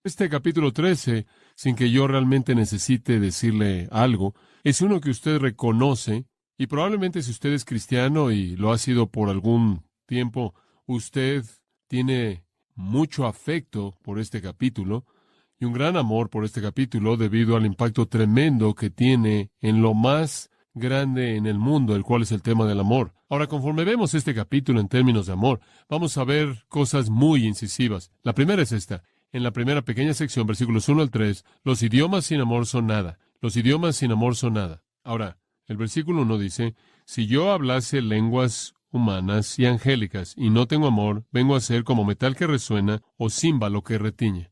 Este capítulo 13, sin que yo realmente necesite decirle algo, es uno que usted reconoce, y probablemente si usted es cristiano y lo ha sido por algún tiempo, usted tiene mucho afecto por este capítulo y un gran amor por este capítulo debido al impacto tremendo que tiene en lo más grande en el mundo, el cual es el tema del amor. Ahora, conforme vemos este capítulo en términos de amor, vamos a ver cosas muy incisivas. La primera es esta. En la primera pequeña sección, versículos 1 al 3, los idiomas sin amor son nada. Los idiomas sin amor son nada. Ahora, el versículo 1 dice, si yo hablase lenguas humanas y angélicas y no tengo amor, vengo a ser como metal que resuena o címbalo que retiñe.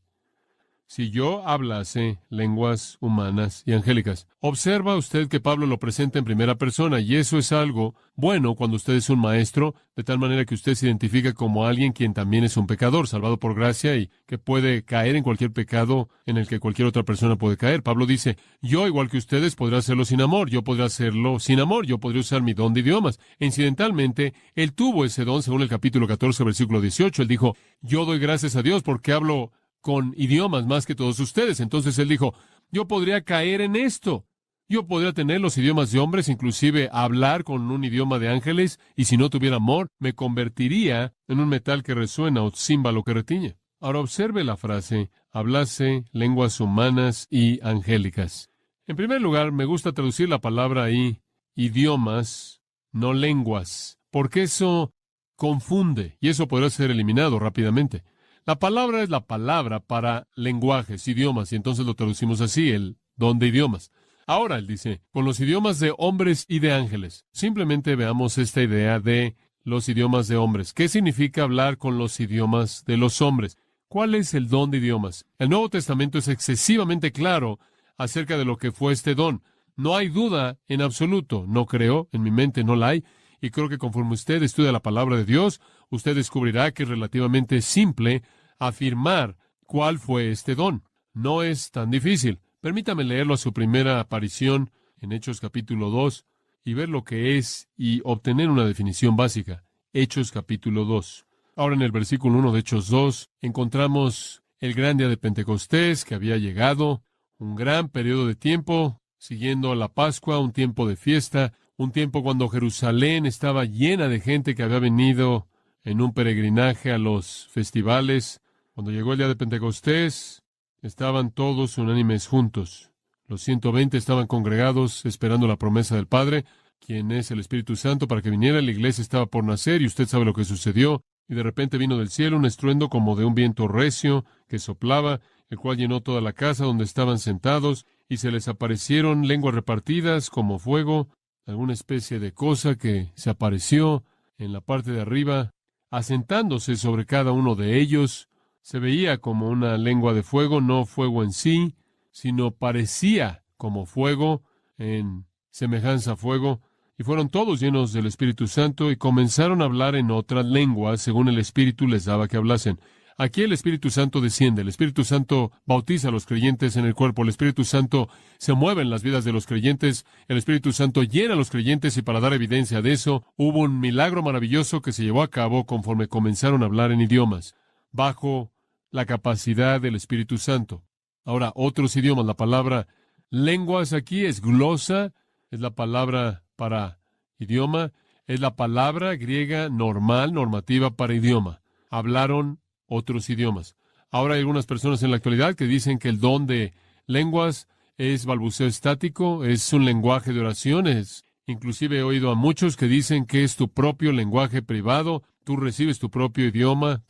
Si yo hablase lenguas humanas y angélicas. Observa usted que Pablo lo presenta en primera persona, y eso es algo bueno cuando usted es un maestro, de tal manera que usted se identifica como alguien quien también es un pecador, salvado por gracia y que puede caer en cualquier pecado en el que cualquier otra persona puede caer. Pablo dice, yo, igual que ustedes, podré hacerlo sin amor, yo podré hacerlo sin amor, yo podré usar mi don de idiomas. Incidentalmente, él tuvo ese don según el capítulo 14, versículo 18. Él dijo, yo doy gracias a Dios porque hablo con idiomas más que todos ustedes. Entonces él dijo, yo podría caer en esto. Yo podría tener los idiomas de hombres, inclusive hablar con un idioma de ángeles, y si no tuviera amor, me convertiría en un metal que resuena o címbalo que retiñe. Ahora observe la frase, hablase lenguas humanas y angélicas. En primer lugar, me gusta traducir la palabra ahí, idiomas, no lenguas, porque eso confunde, y eso podrá ser eliminado rápidamente. La palabra es la palabra para lenguajes, idiomas, y entonces lo traducimos así, el don de idiomas. Ahora, él dice, con los idiomas de hombres y de ángeles. Simplemente veamos esta idea de los idiomas de hombres. ¿Qué significa hablar con los idiomas de los hombres? ¿Cuál es el don de idiomas? El Nuevo Testamento es excesivamente claro acerca de lo que fue este don. No hay duda en absoluto. No creo, en mi mente no la hay. Y creo que conforme usted estudia la palabra de Dios, usted descubrirá que es relativamente simple afirmar cuál fue este don. No es tan difícil. Permítame leerlo a su primera aparición en Hechos capítulo 2 y ver lo que es y obtener una definición básica. Hechos capítulo 2. Ahora en el versículo 1 de Hechos 2 encontramos el gran día de Pentecostés que había llegado, un gran periodo de tiempo siguiendo a la Pascua, un tiempo de fiesta, un tiempo cuando Jerusalén estaba llena de gente que había venido en un peregrinaje a los festivales. Cuando llegó el día de Pentecostés, estaban todos unánimes juntos. Los 120 estaban congregados esperando la promesa del Padre, quien es el Espíritu Santo, para que viniera. La iglesia estaba por nacer y usted sabe lo que sucedió. Y de repente vino del cielo un estruendo como de un viento recio que soplaba, el cual llenó toda la casa donde estaban sentados, y se les aparecieron lenguas repartidas como fuego, alguna especie de cosa que se apareció en la parte de arriba, asentándose sobre cada uno de ellos. Se veía como una lengua de fuego, no fuego en sí, sino parecía como fuego, en semejanza a fuego, y fueron todos llenos del Espíritu Santo y comenzaron a hablar en otras lenguas según el Espíritu les daba que hablasen. Aquí el Espíritu Santo desciende, el Espíritu Santo bautiza a los creyentes en el cuerpo, el Espíritu Santo se mueve en las vidas de los creyentes, el Espíritu Santo llena a los creyentes, y para dar evidencia de eso, hubo un milagro maravilloso que se llevó a cabo conforme comenzaron a hablar en idiomas, bajo la capacidad del Espíritu Santo. Ahora, otros idiomas, la palabra lenguas aquí es glosa, es la palabra para idioma, es la palabra griega normal, normativa para idioma. Hablaron otros idiomas. Ahora hay algunas personas en la actualidad que dicen que el don de lenguas es balbuceo estático, es un lenguaje de oraciones. Inclusive he oído a muchos que dicen que es tu propio lenguaje privado, tú recibes tu propio idioma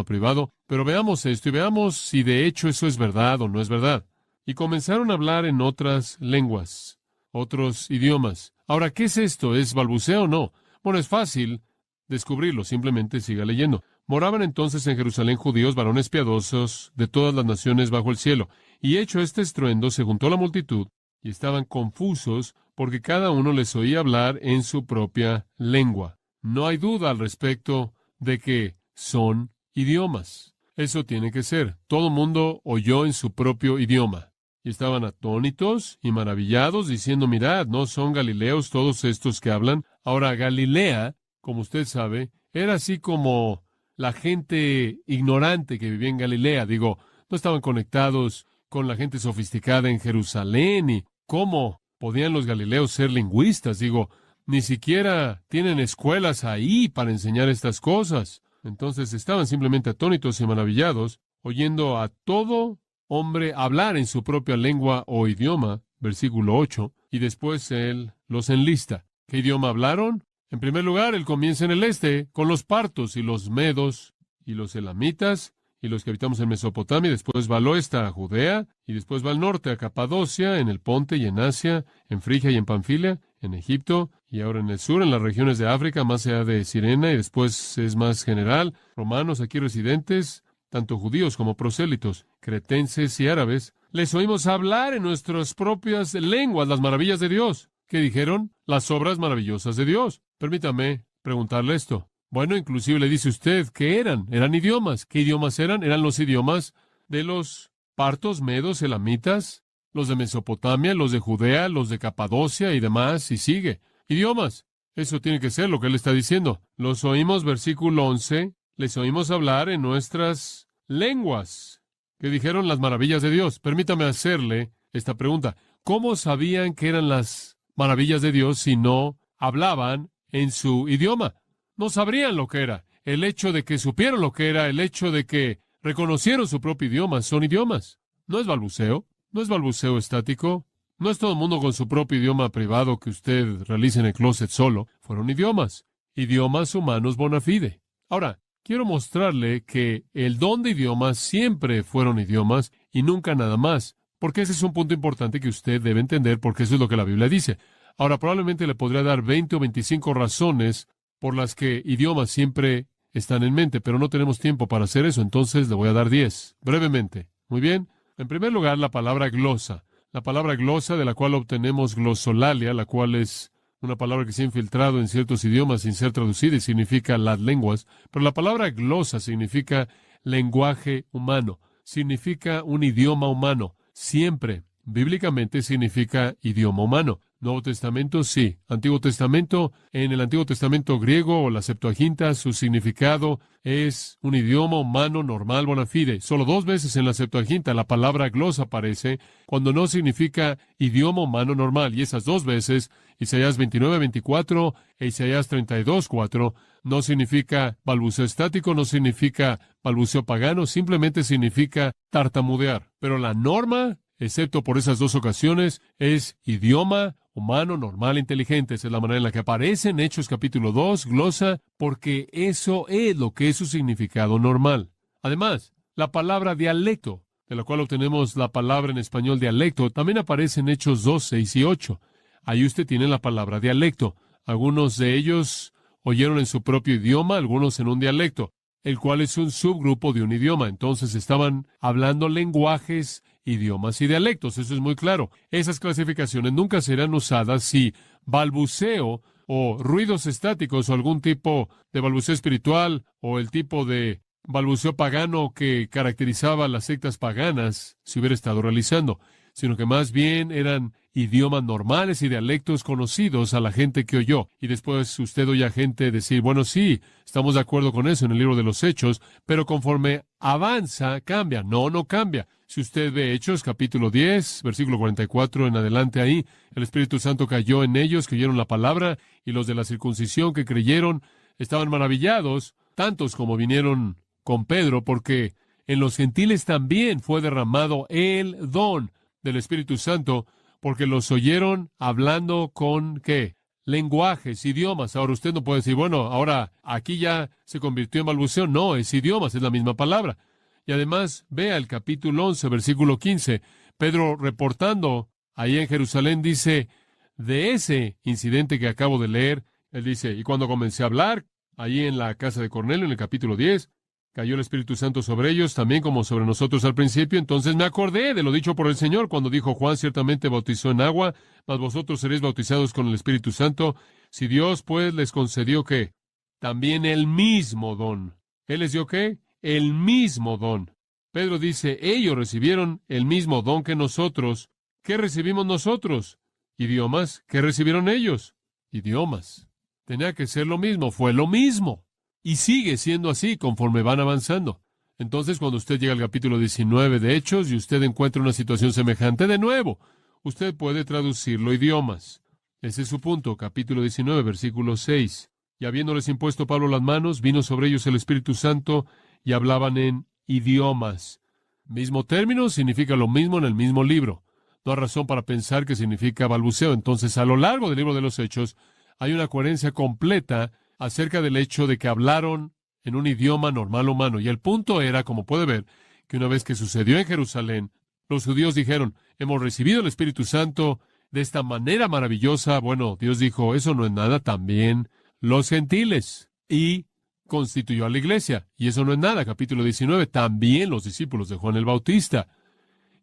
privado. Pero veamos esto y veamos si de hecho eso es verdad o no es verdad. Y comenzaron a hablar en otras lenguas, otros idiomas. Ahora, ¿qué es esto? ¿Es balbuceo o no? Bueno, es fácil descubrirlo, simplemente siga leyendo. Moraban entonces en Jerusalén judíos, varones piadosos, de todas las naciones bajo el cielo. Y hecho este estruendo, se juntó la multitud, y estaban confusos, porque cada uno les oía hablar en su propia lengua. No hay duda al respecto de que son idiomas. Eso tiene que ser. Todo mundo oyó en su propio idioma. Y estaban atónitos y maravillados, diciendo, mirad, ¿no son galileos todos estos que hablan? Ahora, Galilea, como usted sabe, era así como la gente ignorante que vivía en Galilea. Digo, No estaban conectados con la gente sofisticada en Jerusalén. ¿Y cómo podían los galileos ser lingüistas? Digo, ni siquiera tienen escuelas ahí para enseñar estas cosas. Entonces estaban simplemente atónitos y maravillados, oyendo a todo hombre hablar en su propia lengua o idioma, versículo 8, y después él los enlista. ¿Qué idioma hablaron? En primer lugar, él comienza en el este, con los partos y los medos y los elamitas y los que habitamos en Mesopotamia, después va al oeste a Judea, y después va al norte a Capadocia, en el Ponte y en Asia, en Frigia y en Panfilia, en Egipto, y ahora en el sur, en las regiones de África, más allá de Sirena, y después es más general, romanos aquí residentes, tanto judíos como prosélitos, cretenses y árabes. Les oímos hablar en nuestras propias lenguas las maravillas de Dios. ¿Qué dijeron? Las obras maravillosas de Dios. Permítame preguntarle esto. Bueno, inclusive le dice usted que eran idiomas. ¿Qué idiomas eran? Eran los idiomas de los partos, medos, elamitas, los de Mesopotamia, los de Judea, los de Capadocia y demás, y sigue. Idiomas. Eso tiene que ser lo que él está diciendo. Los oímos, versículo 11, les oímos hablar en nuestras lenguas. ¿Qué dijeron? Las maravillas de Dios. Permítame hacerle esta pregunta. ¿Cómo sabían que eran las maravillas de Dios si no hablaban en su idioma? No sabrían lo que era. El hecho de que supieron lo que era, el hecho de que reconocieron su propio idioma, son idiomas. No es balbuceo, no es balbuceo estático, no es todo el mundo con su propio idioma privado que usted realice en el closet solo. Fueron idiomas, idiomas humanos bona fide. Ahora, quiero mostrarle que el don de idiomas siempre fueron idiomas y nunca nada más, porque ese es un punto importante que usted debe entender, porque eso es lo que la Biblia dice. Ahora, probablemente le podría dar 20 o 25 razones por las que idiomas siempre están en mente, pero no tenemos tiempo para hacer eso, entonces le voy a dar 10, brevemente. Muy bien. En primer lugar, la palabra glosa. La palabra glosa, de la cual obtenemos glosolalia, la cual es una palabra que se ha infiltrado en ciertos idiomas sin ser traducida y significa las lenguas, pero la palabra glosa significa lenguaje humano, significa un idioma humano. Siempre, bíblicamente, significa idioma humano. Nuevo Testamento, sí. Antiguo Testamento, en el Antiguo Testamento griego o la Septuaginta, su significado es un idioma humano normal bona fide. Solo 2 veces en la Septuaginta la palabra glosa aparece cuando no significa idioma humano normal. Y esas 2 veces, Isaías 29:24 e Isaías 32:4, no significa balbuceo estático, no significa balbuceo pagano, simplemente significa tartamudear. Pero la norma, excepto por esas 2 ocasiones, es idioma humano, normal, inteligente. Esa es la manera en la que aparece en Hechos capítulo 2, glosa, porque eso es lo que es su significado normal. Además, la palabra dialecto, de la cual obtenemos la palabra en español dialecto, también aparece en Hechos 2, 6 y 8. Ahí usted tiene la palabra dialecto. Algunos de ellos oyeron en su propio idioma, algunos en un dialecto, el cual es un subgrupo de un idioma. Entonces estaban hablando lenguajes, idiomas y dialectos. Eso es muy claro. Esas clasificaciones nunca serán usadas si balbuceo o ruidos estáticos o algún tipo de balbuceo espiritual o el tipo de balbuceo pagano que caracterizaba a las sectas paganas se hubiera estado realizando, sino que más bien eran idiomas normales y dialectos conocidos a la gente que oyó. Y después usted oye a gente decir, bueno, sí, estamos de acuerdo con eso en el libro de los Hechos, pero conforme avanza, cambia. No, no cambia. Si usted ve Hechos, capítulo 10, versículo 44 en adelante ahí, el Espíritu Santo cayó en ellos que oyeron la palabra, y los de la circuncisión que creyeron estaban maravillados, tantos como vinieron con Pedro, porque en los gentiles también fue derramado el don del Espíritu Santo, porque los oyeron hablando con, ¿qué? Lenguajes, idiomas. Ahora usted no puede decir, bueno, ahora aquí ya se convirtió en balbuceo. No, es idiomas, es la misma palabra. Y además, vea el capítulo 11, versículo 15. Pedro, reportando ahí en Jerusalén, dice, de ese incidente que acabo de leer, él dice, y cuando comencé a hablar, allí en la casa de Cornelio, en el capítulo 10, cayó el Espíritu Santo sobre ellos, también como sobre nosotros al principio. Entonces me acordé de lo dicho por el Señor, cuando dijo, Juan ciertamente bautizó en agua, mas vosotros seréis bautizados con el Espíritu Santo. Si Dios, pues, les concedió, ¿qué? También el mismo don. ¿Él les dio qué? El mismo don. Pedro dice, ellos recibieron el mismo don que nosotros. ¿Qué recibimos nosotros? Idiomas. ¿Qué recibieron ellos? Idiomas. Tenía que ser lo mismo, fue lo mismo. Y sigue siendo así conforme van avanzando. Entonces, cuando usted llega al capítulo 19 de Hechos y usted encuentra una situación semejante, de nuevo, usted puede traducirlo a idiomas. Ese es su punto, capítulo 19, versículo 6. Y habiéndoles impuesto Pablo las manos, vino sobre ellos el Espíritu Santo y hablaban en idiomas. Mismo término, significa lo mismo en el mismo libro. No hay razón para pensar que significa balbuceo. Entonces, a lo largo del libro de los Hechos, hay una coherencia completa acerca del hecho de que hablaron en un idioma normal humano. Y el punto era, como puede ver, que una vez que sucedió en Jerusalén, los judíos dijeron, hemos recibido el Espíritu Santo de esta manera maravillosa. Bueno, Dios dijo, eso no es nada, también los gentiles. Y constituyó a la iglesia. Y eso no es nada, capítulo 19, también los discípulos de Juan el Bautista.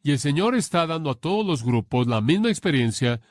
Y el Señor está dando a todos los grupos la misma experiencia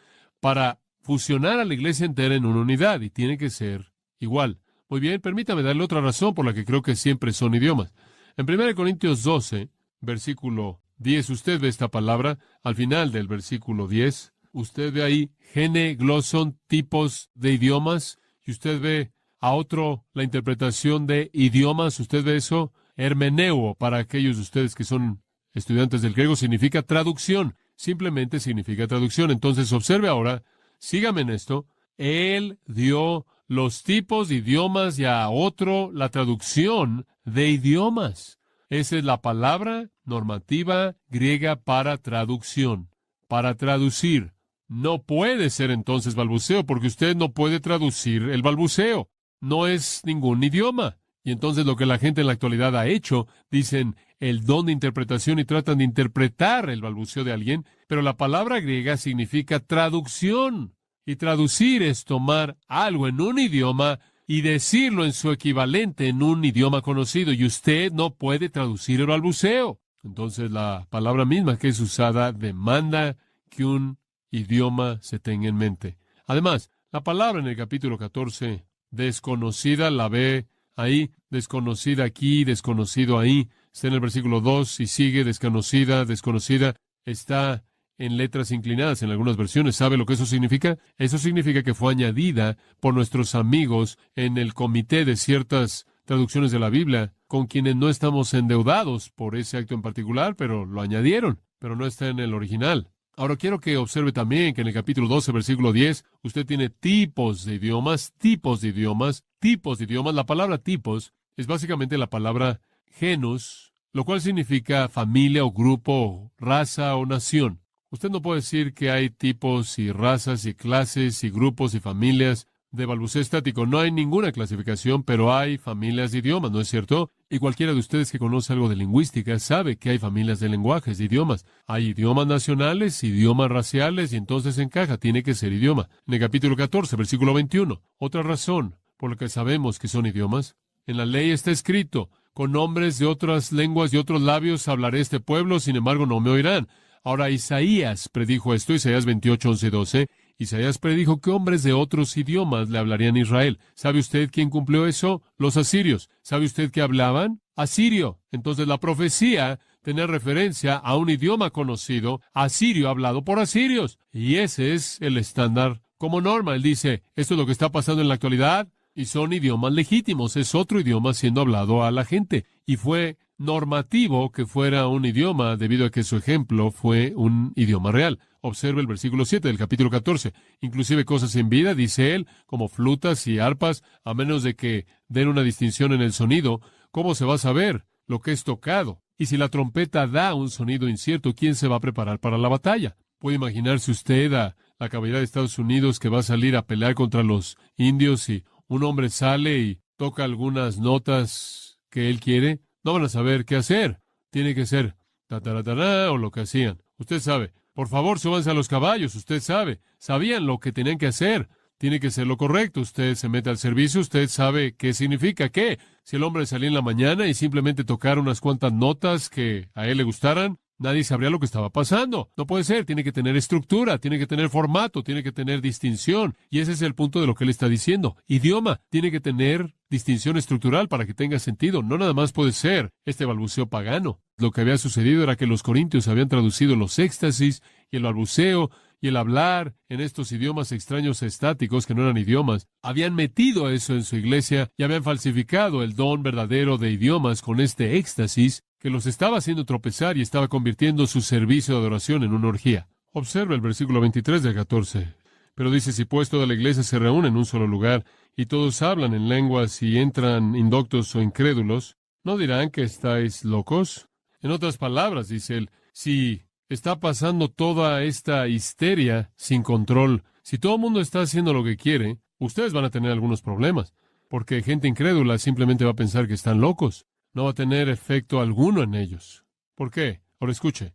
para fusionar a la iglesia entera en una unidad, y tiene que ser igual. Muy bien, permítame darle otra razón por la que creo que siempre son idiomas. En 1 Corintios 12, versículo 10, usted ve esta palabra al final del versículo 10. Usted ve ahí gene, gloson, tipos de idiomas, y usted ve a otro la interpretación de idiomas. Usted ve eso, hermeneuo, para aquellos de ustedes que son estudiantes del griego, significa traducción. Simplemente significa traducción. Entonces, observe ahora, sígame en esto. Él dio los tipos de idiomas y a otro la traducción de idiomas. Esa es la palabra normativa griega para traducción, para traducir. No puede ser entonces balbuceo, porque usted no puede traducir el balbuceo. No es ningún idioma. Y entonces lo que la gente en la actualidad ha hecho, dicen el don de interpretación y tratan de interpretar el balbuceo de alguien, pero la palabra griega significa traducción. Y traducir es tomar algo en un idioma y decirlo en su equivalente en un idioma conocido. Y usted no puede traducir el balbuceo. Entonces la palabra misma que es usada demanda que un idioma se tenga en mente. Además, la palabra en el capítulo 14, desconocida, la ve ahí, desconocida aquí, desconocido ahí. Está en el versículo 2 y sigue, desconocida, desconocida. Está en letras inclinadas en algunas versiones. ¿Sabe lo que eso significa? Eso significa que fue añadida por nuestros amigos en el comité de ciertas traducciones de la Biblia, con quienes no estamos endeudados por ese acto en particular, pero lo añadieron, pero no está en el original. Ahora quiero que observe también que en el capítulo 12, versículo 10, usted tiene tipos de idiomas, tipos de idiomas, tipos de idiomas. La palabra tipos es básicamente la palabra genus, lo cual significa familia o grupo, o raza o nación. Usted no puede decir que hay tipos y razas y clases y grupos y familias de balbuceo estático. No hay ninguna clasificación, pero hay familias de idiomas, ¿no es cierto? Y cualquiera de ustedes que conoce algo de lingüística sabe que hay familias de lenguajes, de idiomas. Hay idiomas nacionales, idiomas raciales, y entonces encaja, tiene que ser idioma. En el capítulo 14, versículo 21, otra razón por la que sabemos que son idiomas. En la ley está escrito, con hombres de otras lenguas y otros labios hablaré este pueblo, sin embargo no me oirán. Ahora Isaías predijo esto, Isaías 28, 11, 12. Isaías predijo que hombres de otros idiomas le hablarían a Israel. ¿Sabe usted quién cumplió eso? Los asirios. ¿Sabe usted qué hablaban? Asirio. Entonces la profecía tenía referencia a un idioma conocido, asirio, hablado por asirios. Y ese es el estándar como norma. Él dice, esto es lo que está pasando en la actualidad, y son idiomas legítimos. Es otro idioma siendo hablado a la gente. Y fue normativo que fuera un idioma debido a que su ejemplo fue un idioma real. Observe el versículo 7 del capítulo 14. Inclusive cosas sin vida, dice él, como flutas y arpas, a menos de que den una distinción en el sonido, ¿cómo se va a saber lo que es tocado? Y si la trompeta da un sonido incierto, ¿quién se va a preparar para la batalla? ¿Puede imaginarse usted a la caballería de Estados Unidos que va a salir a pelear contra los indios y un hombre sale y toca algunas notas que él quiere? No van a saber qué hacer. Tiene que ser ta-ta-ra-ta-ra o lo que hacían. Usted sabe. Por favor, súbanse a los caballos. Usted sabe. Sabían lo que tenían que hacer. Tiene que ser lo correcto. Usted se mete al servicio. Usted sabe qué significa qué. Si el hombre salía en la mañana y simplemente tocara unas cuantas notas que a él le gustaran, nadie sabría lo que estaba pasando. No puede ser, tiene que tener estructura, tiene que tener formato, tiene que tener distinción. Y ese es el punto de lo que él está diciendo. Idioma, tiene que tener distinción estructural para que tenga sentido. No nada más puede ser este balbuceo pagano. Lo que había sucedido era que los corintios habían traducido los éxtasis y el balbuceo y el hablar en estos idiomas extraños estáticos que no eran idiomas. Habían metido eso en su iglesia y habían falsificado el don verdadero de idiomas con este éxtasis que los estaba haciendo tropezar y estaba convirtiendo su servicio de adoración en una orgía. Observe el versículo 23 del 14. Pero dice, si pues toda la iglesia se reúne en un solo lugar y todos hablan en lenguas y entran indoctos o incrédulos, ¿no dirán que estáis locos? En otras palabras, dice él, si está pasando toda esta histeria sin control, si todo el mundo está haciendo lo que quiere, ustedes van a tener algunos problemas, porque gente incrédula simplemente va a pensar que están locos. No va a tener efecto alguno en ellos. ¿Por qué? Ahora escuche.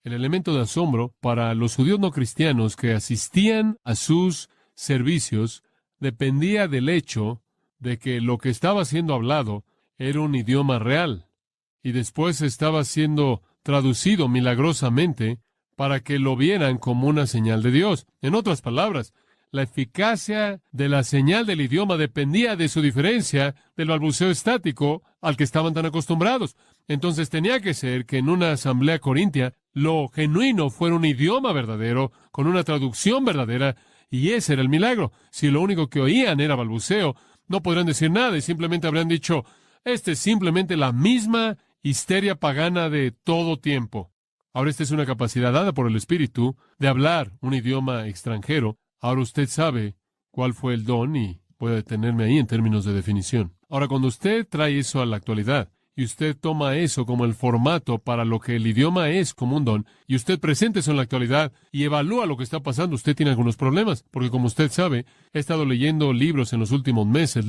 El elemento de asombro para los judíos no cristianos que asistían a sus servicios dependía del hecho de que lo que estaba siendo hablado era un idioma real y después estaba siendo traducido milagrosamente para que lo vieran como una señal de Dios. En otras palabras, la eficacia de la señal del idioma dependía de su diferencia del balbuceo estático al que estaban tan acostumbrados. Entonces tenía que ser que en una asamblea corintia lo genuino fuera un idioma verdadero, con una traducción verdadera, y ese era el milagro. Si lo único que oían era balbuceo, no podrían decir nada y simplemente habrían dicho, esta es simplemente la misma histeria pagana de todo tiempo. Ahora esta es una capacidad dada por el Espíritu de hablar un idioma extranjero. Ahora usted sabe cuál fue el don y puede detenerme ahí en términos de definición. Ahora, cuando usted trae eso a la actualidad y usted toma eso como el formato para lo que el idioma es como un don, y usted presenta eso en la actualidad y evalúa lo que está pasando, usted tiene algunos problemas, porque como usted sabe, he estado leyendo libros en los últimos meses,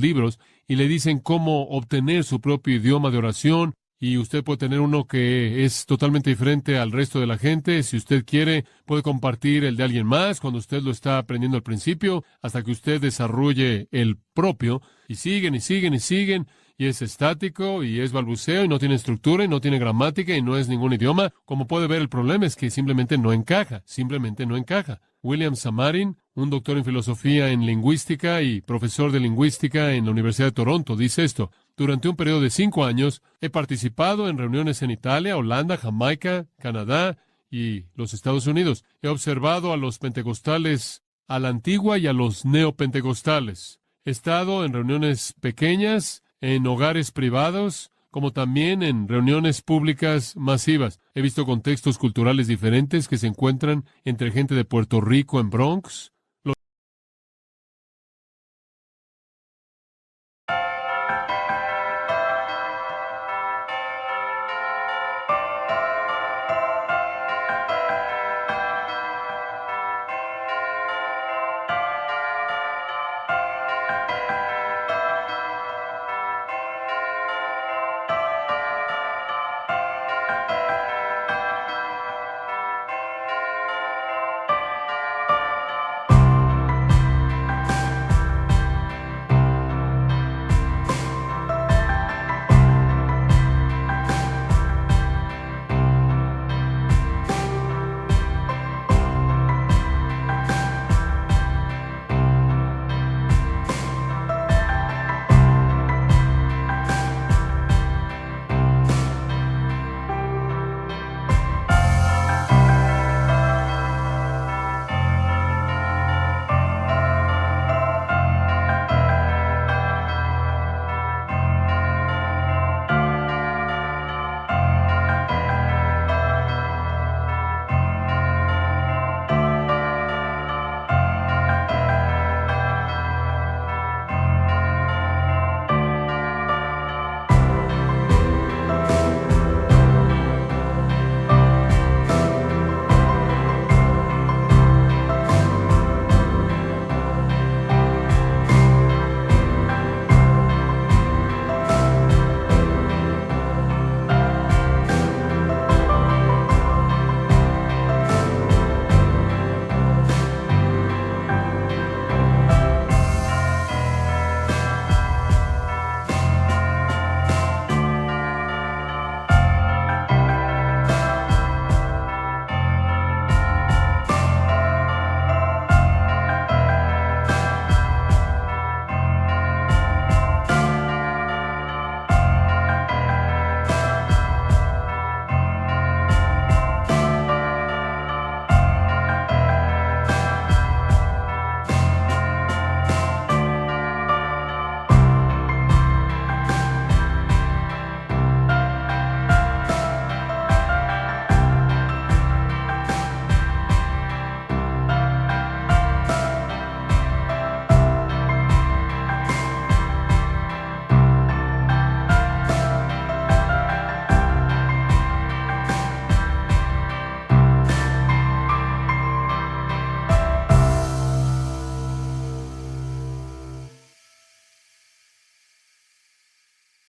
y le dicen cómo obtener su propio idioma de oración, y usted puede tener uno que es totalmente diferente al resto de la gente. Si usted quiere, puede compartir el de alguien más cuando usted lo está aprendiendo al principio, hasta que usted desarrolle el propio. Y siguen, y siguen, y siguen, y es estático, y es balbuceo, y no tiene estructura, y no tiene gramática, y no es ningún idioma. Como puede ver, el problema es que simplemente no encaja, simplemente no encaja. William Samarin, un doctor en filosofía en lingüística y profesor de lingüística en la Universidad de Toronto, dice esto: durante un periodo de 5 años he participado en reuniones en Italia, Holanda, Jamaica, Canadá y los Estados Unidos. He observado a los pentecostales a la antigua y a los neopentecostales. He estado en reuniones pequeñas, en hogares privados, como también en reuniones públicas masivas. He visto contextos culturales diferentes que se encuentran entre gente de Puerto Rico en Bronx,